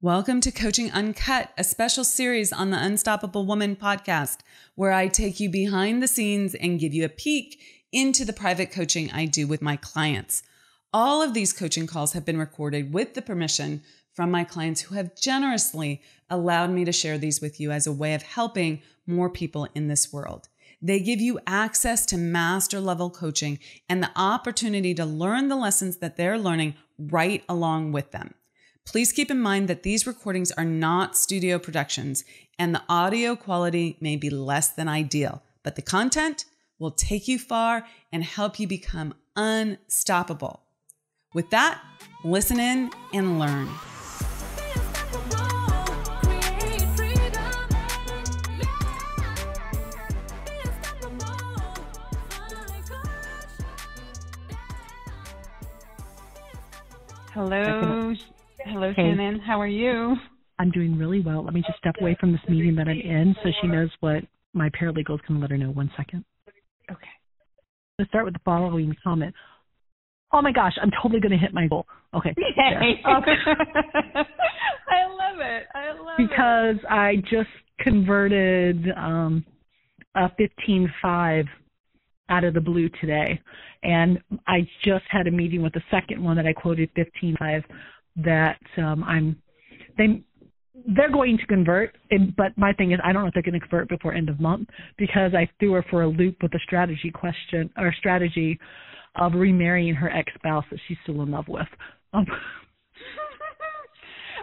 Welcome to Coaching Uncut, a special series on the Unstoppable Woman podcast, where I take you behind the scenes and give you a peek into the private coaching I do with my clients. All of these coaching calls have been recorded with the permission from my clients who have generously allowed me to share these with you as a way of helping more people in this world. They give you access to master level coaching and the opportunity to learn the lessons that they're learning right along with them. Please keep in mind that these recordings are not studio productions and the audio quality may be less than ideal, but the content will take you far and help you become unstoppable. With that, listen in and learn. Hello. Hello, Shannon. How are you? I'm doing really well. Let me just step away from this meeting that I'm in so she knows what my paralegal is going to let her know. 1 second. Okay. Let's start with the following comment. Oh, my gosh, I'm totally going to hit my goal. Okay. Yay. Okay. I love it. Because I just converted a 15.5 out of the blue today. And I just had a meeting with the second one that I quoted 15.5 that they're going to convert, but my thing is I don't know if they're going to convert before end of month because I threw her for a loop with a strategy of remarrying her ex-spouse that she's still in love with.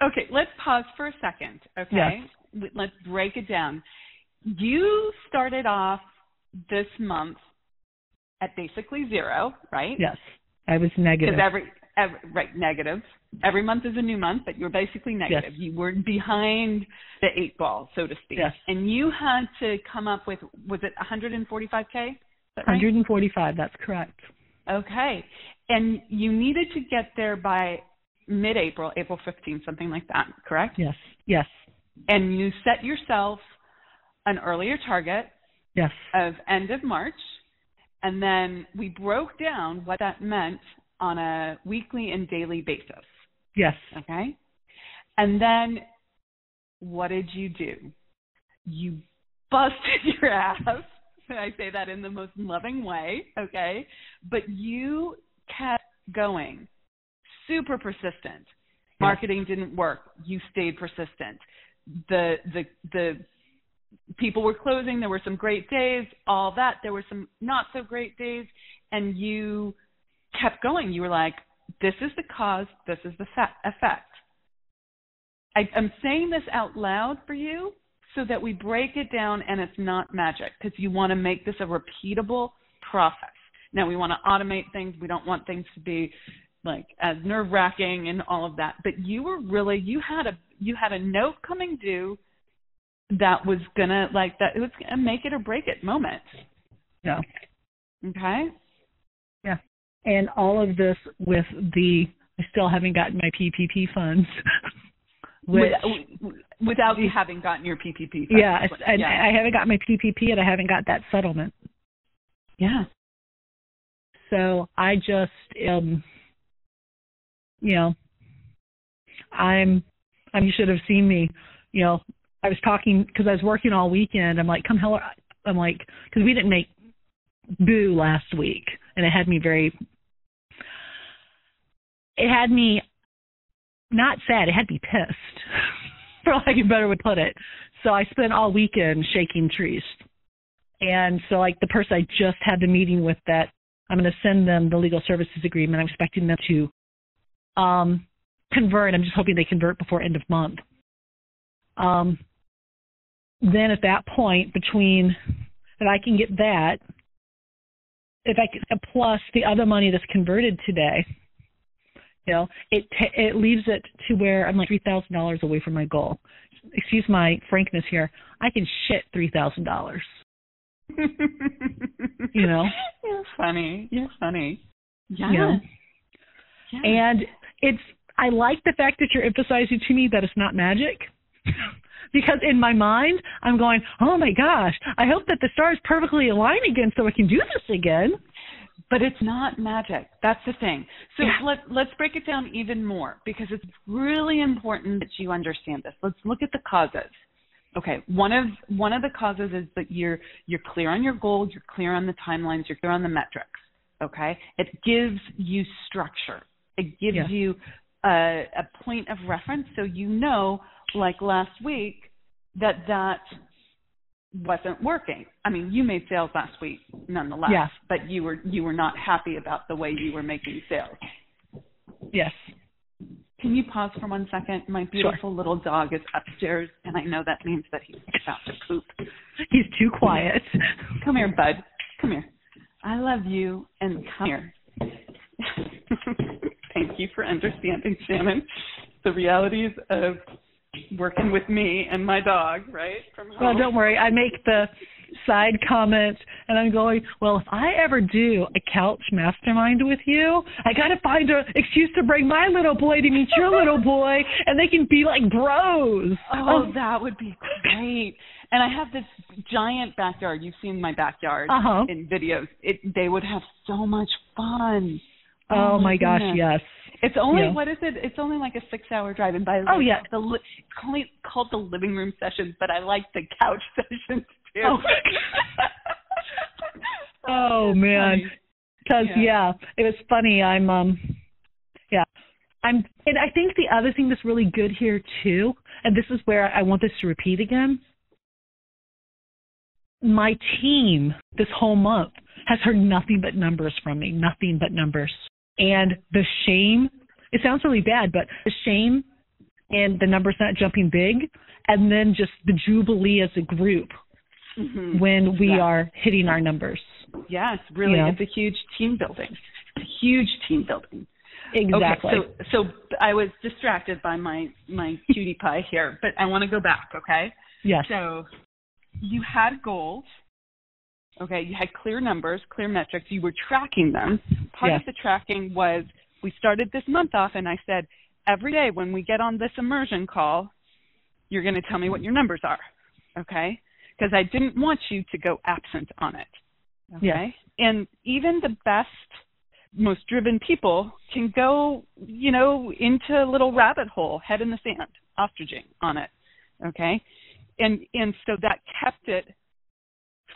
Okay, let's pause for a second, okay? Yes. Let's break it down. You started off this month at basically zero, right? Yes, I was negative. Right, negative. Every month is a new month, but you're basically negative. Yes. You were behind the 8 ball, so to speak. Yes. And you had to come up with, was it 145K? Is that right? 145, that's correct. Okay. And you needed to get there by mid-April, April 15th, something like that, correct? Yes, yes. And you set yourself an earlier target of end of March, and then we broke down what that meant on a weekly and daily basis. Yes. Okay? And then what did you do? You busted your ass. I say that in the most loving way, okay? But you kept going. Super persistent. Marketing didn't work. You stayed persistent. The people were closing. There were some great days, all that. There were some not so great days, and you kept going. You were like, this is the cause, this is the effect. I'm saying this out loud for you so that we break it down and it's not magic, because you want to make this a repeatable process. Now, we want to automate things. We don't want things to be like as nerve-wracking and all of that. But you were really, you had a note coming due that was going to, like, that it was going to make it or break it moment. Yeah. Okay? Yeah. And all of this with I still haven't gotten my PPP funds. Without you having gotten your PPP funds. Yeah, and I haven't got my PPP and I haven't got that settlement. Yeah. So I just, you should have seen me, I was talking, because I was working all weekend. I'm like, because we didn't make boo last week, and it had me not sad, it had me pissed, for lack of a better way to put it. So I spent all weekend shaking trees. And so, like, the person I just had the meeting with, that I'm going to send them the legal services agreement. I'm expecting them to convert. I'm just hoping they convert before end of month. Then at that point, if I can get that, plus the other money that's converted today, it leaves it to where I'm like $3,000 away from my goal. Excuse my frankness here. I can shit $3,000. You're funny. Yeah. Yeah. And I like the fact that you're emphasizing to me that it's not magic. Because in my mind, I'm going, oh my gosh, I hope that the stars perfectly align again so I can do this again. But it's not magic. That's the thing. So let's break it down even more, because it's really important that you understand this. Let's look at the causes. Okay, one of the causes is that you're clear on your goals, you're clear on the timelines, you're clear on the metrics. Okay, it gives you structure. It gives you a point of reference, so you know, like last week, that wasn't working. I mean, you made sales last week nonetheless, but you were not happy about the way you were making sales. Yes. Can you pause for 1 second? My beautiful little dog is upstairs, and I know that means that he's about to poop. He's too quiet. Come here, bud. Come here. I love you, and come here. Thank you for understanding, Shannon, the realities of working with me and my dog, right? From home. Well, don't worry. I make the side comment, and I'm going, well, if I ever do a couch mastermind with you, I got to find an excuse to bring my little boy to meet your little boy, and they can be like bros. Oh, that would be great. And I have this giant backyard. You've seen my backyard in videos. They would have so much fun. Oh my gosh, yes. It's only, what is it? It's only like a 6-hour drive. And by the way, it's called the living room sessions, but I like the couch sessions too. Oh man. Because, it was funny. And I think the other thing that's really good here too, and this is where I want this to repeat again, my team this whole month has heard nothing but numbers from me, nothing but numbers. And the shame, it sounds really bad, but the shame and the numbers not jumping big, and then just the jubilee as a group when we are hitting our numbers. Yeah, it's really, it's a huge team building. It's a huge team building. Exactly. Okay, so I was distracted by my cutie pie here, but I want to go back, okay? Yes. So you had goals. Okay, you had clear numbers, clear metrics. You were tracking them. Part of the tracking was we started this month off, and I said, every day when we get on this immersion call, you're going to tell me what your numbers are, okay? Because I didn't want you to go absent on it, okay? Yes. And even the best, most driven people can go, into a little rabbit hole, head in the sand, ostriching on it, okay? And so that kept it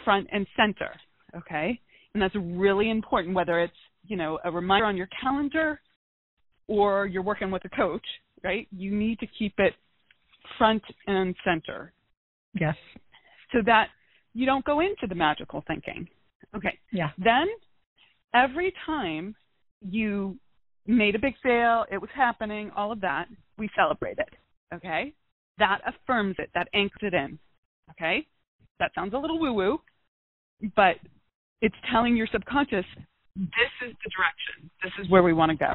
front and center, okay? And that's really important, whether it's, a reminder on your calendar or you're working with a coach, right? You need to keep it front and center. Yes. So that you don't go into the magical thinking. Okay. Yeah. Then every time you made a big sale, it was happening, all of that, we celebrated, okay? That affirms it, that anchors it in, okay? That sounds a little woo-woo, but it's telling your subconscious, this is the direction. This is where we want to go,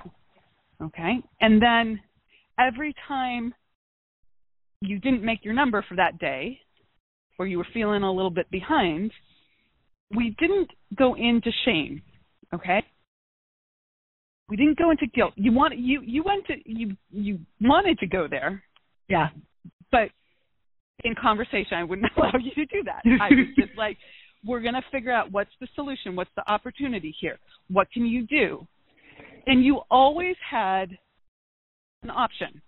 okay? And then every time you didn't make your number for that day, or you were feeling a little bit behind, we didn't go into shame, okay? We didn't go into guilt. You wanted to go there. Yeah. But in conversation, I wouldn't allow you to do that. I was just like, we're going to figure out what's the solution, what's the opportunity here, what can you do? And you always had an option.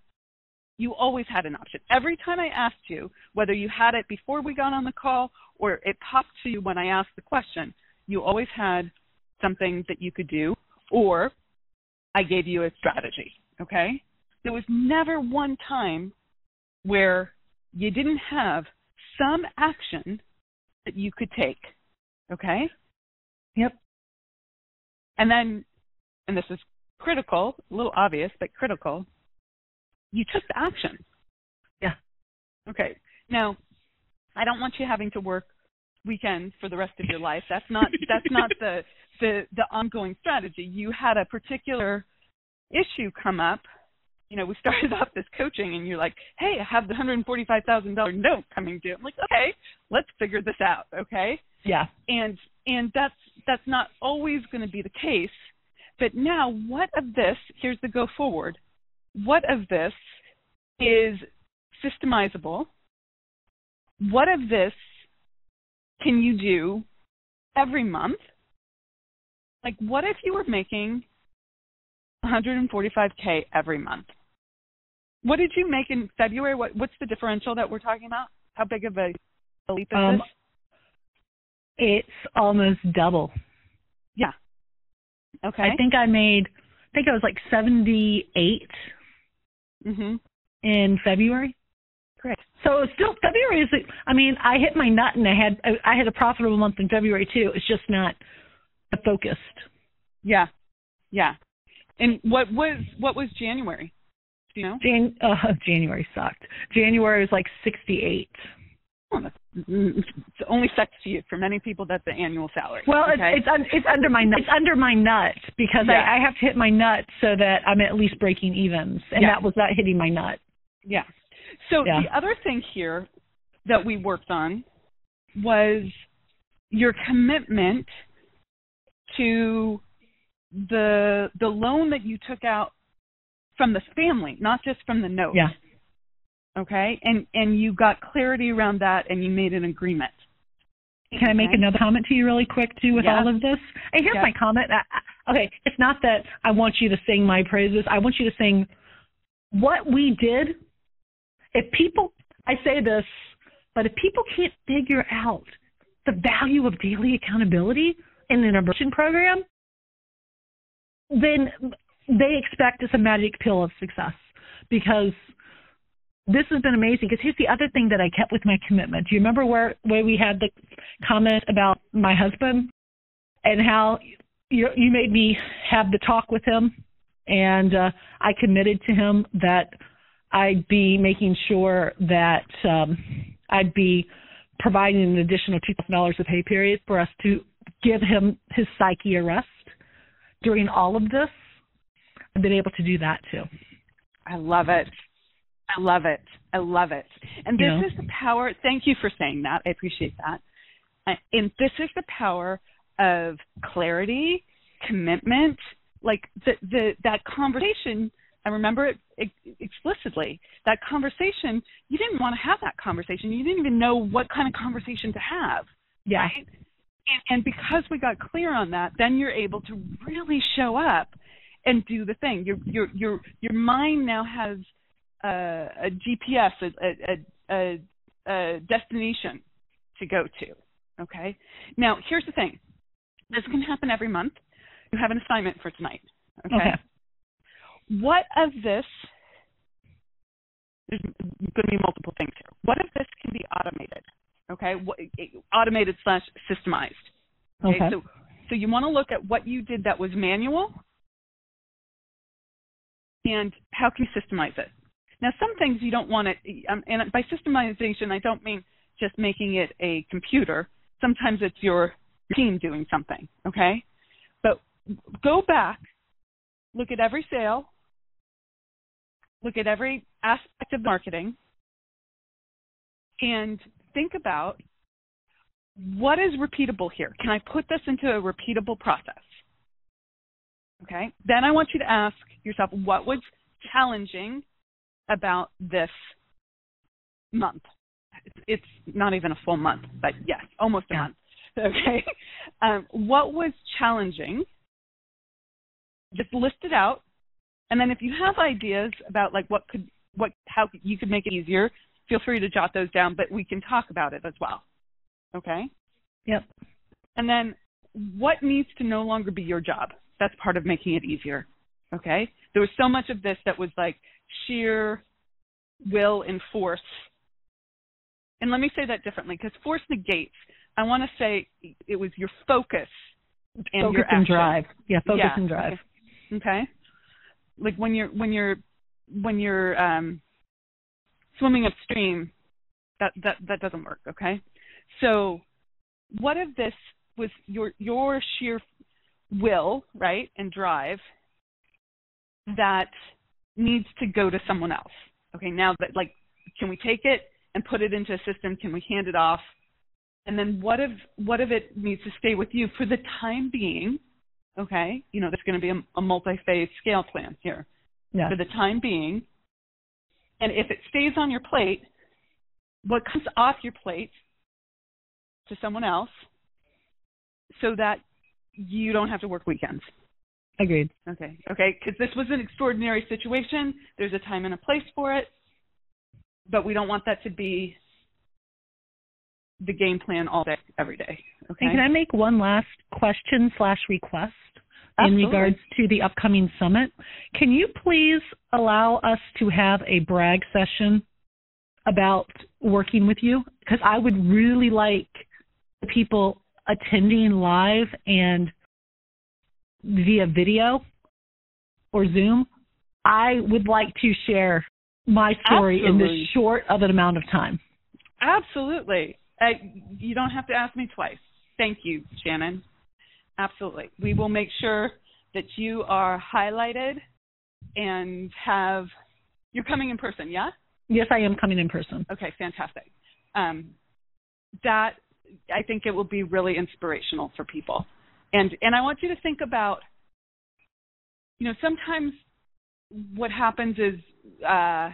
You always had an option. Every time I asked you, whether you had it before we got on the call or it popped to you when I asked the question, you always had something that you could do, or I gave you a strategy, okay? There was never one time where you didn't have some action that you could take, okay? Yep. And then, and this is critical, a little obvious, but critical, you took the action. Yeah. Okay. Now, I don't want you having to work weekends for the rest of your life. That's not the ongoing strategy. You had a particular issue come up. We started off this coaching and you're like, hey, I have the $145,000 note coming due. I'm like, okay, let's figure this out, okay? Yeah. And that's not always going to be the case. But now what of this, here's the go forward, what of this is systemizable? What of this can you do every month Like, what if you were making $145K every month? What did you make in February? What's the differential that we're talking about? How big of a leap is this? It's almost double. Yeah. Okay. I think I was like 78 in February. Great. So still February is, I hit my nut, and I had a profitable month in February too. It's just not focused. Yeah. Yeah. And what was January? Do you know? January sucked. January was like 68. Oh, it's only sucks to you. For many people, that's the annual salary. Well, okay? it's under my nut. It's under my nut because I have to hit my nut so that I'm at least breaking evens, and that was not hitting my nut. Yeah. So the other thing here that we worked on was your commitment to the loan that you took out from the family, not just from the note. Yeah. Okay? And you got clarity around that, and you made an agreement. Can I make another comment to you really quick, too, with all of this? And here's my comment. Okay, it's not that I want you to sing my praises. I want you to sing what we did. If people, I say this, but if people can't figure out the value of daily accountability in an immersion program, then they expect it's a magic pill of success, because this has been amazing. Because here's the other thing that I kept with my commitment. Do you remember where we had the comment about my husband and how you made me have the talk with him, and I committed to him that I'd be making sure that I'd be providing an additional $2,000 of pay period for us to give him his psyche a rest during all of this. I've been able to do that too. I love it. I love it. I love it. And this is the power. Thank you for saying that. I appreciate that. And this is the power of clarity, commitment, like that conversation. I remember it explicitly. That conversation, you didn't want to have that conversation. You didn't even know what kind of conversation to have. Yeah. Right? And because we got clear on that, then you're able to really show up and do the thing. Your mind now has a GPS, a destination to go to. Okay. Now, here's the thing. This can happen every month. You have an assignment for tonight. Okay. What of this? There's going to be multiple things here. What of this can be automated? Okay. Automated / systemized. Okay. So you want to look at what you did that was manual, and how can you systemize it? Now, some things you don't want to, and by systemization, I don't mean just making it a computer. Sometimes it's your team doing something, okay? But go back, look at every sale, look at every aspect of marketing, and think about, what is repeatable here? Can I put this into a repeatable process? Okay. Then I want you to ask yourself, what was challenging about this month? It's not even a full month, but yes, almost a month. Okay. What was challenging? Just list it out. And then if you have ideas about like how you could make it easier, feel free to jot those down, but we can talk about it as well. Okay? Yep. And then what needs to no longer be your job? That's part of making it easier. Okay? There was so much of this that was like sheer will and force. And let me say that differently, because force negates. I want to say it was your focus and your action. Drive. Yeah, focus and drive. Okay. Like when you're swimming upstream, that doesn't work. Okay. So what if this was your sheer will, right, and drive that needs to go to someone else? Okay, now that, like, can we take it and put it into a system? Can we hand it off? And then what if it needs to stay with you for the time being? Okay, there's going to be a multi-phase scale plan here. Yeah. For the time being. And if it stays on your plate, what comes off your plate to someone else, so that you don't have to work weekends. Agreed. Okay. Because this was an extraordinary situation. There's a time and a place for it, but we don't want that to be the game plan all day, every day. Okay. And can I make one last question/request Absolutely. in regards to the upcoming summit? Can you please allow us to have a brag session about working with you? Because I would really like the people attending live and via video or Zoom. I would like to share my story in this short of an amount of time. Absolutely. You don't have to ask me twice. Thank you, Shannon. Absolutely. We will make sure that you are highlighted and you're coming in person, yeah? Yes, I am coming in person. Okay, fantastic. That, I think it will be really inspirational for people. And I want you to think about, sometimes what happens is, I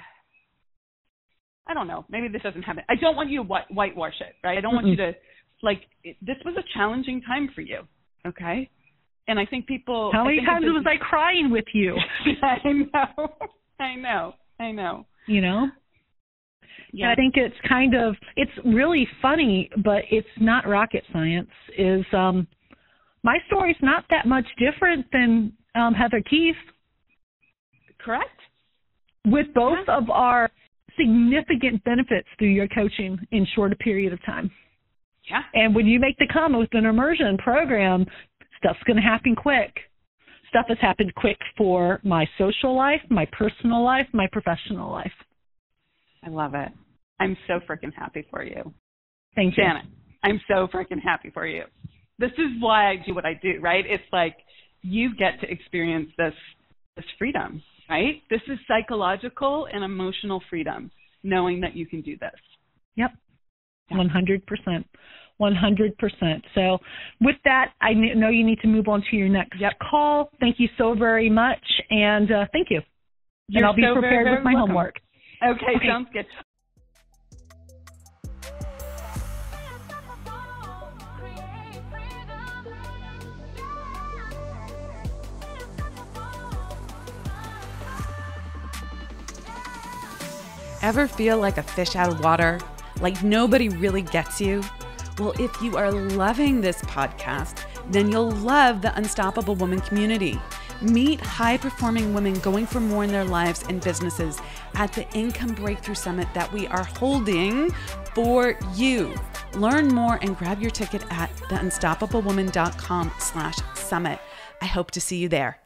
don't know, maybe this doesn't happen. I don't want you to whitewash it, right? I don't want you to, this was a challenging time for you, okay? And I think people... How many times was I crying with you? I know. You know? Yeah. I think it's really funny, but it's not rocket science, my story's not that much different than Heather Keith. Correct. With both of our significant benefits through your coaching in short a period of time. Yeah. And when you make the comment with an immersion program, stuff's going to happen quick. Stuff has happened quick for my social life, my personal life, my professional life. I love it. I'm so freaking happy for you. Thank you. Janet, I'm so freaking happy for you. This is why I do what I do, right? It's like you get to experience this freedom, right? This is psychological and emotional freedom, knowing that you can do this. Yep, 100%. 100%. So with that, I know you need to move on to your next call. Thank you so very much, and thank you. And I'll be prepared with my homework. Okay, sounds good. Ever feel like a fish out of water? Like nobody really gets you? Well, if you are loving this podcast, then you'll love the Unstoppable Woman community. Meet high-performing women going for more in their lives and businesses at the Income Breakthrough Summit that we are holding for you. Learn more and grab your ticket at theunstoppablewoman.com/summit. I hope to see you there.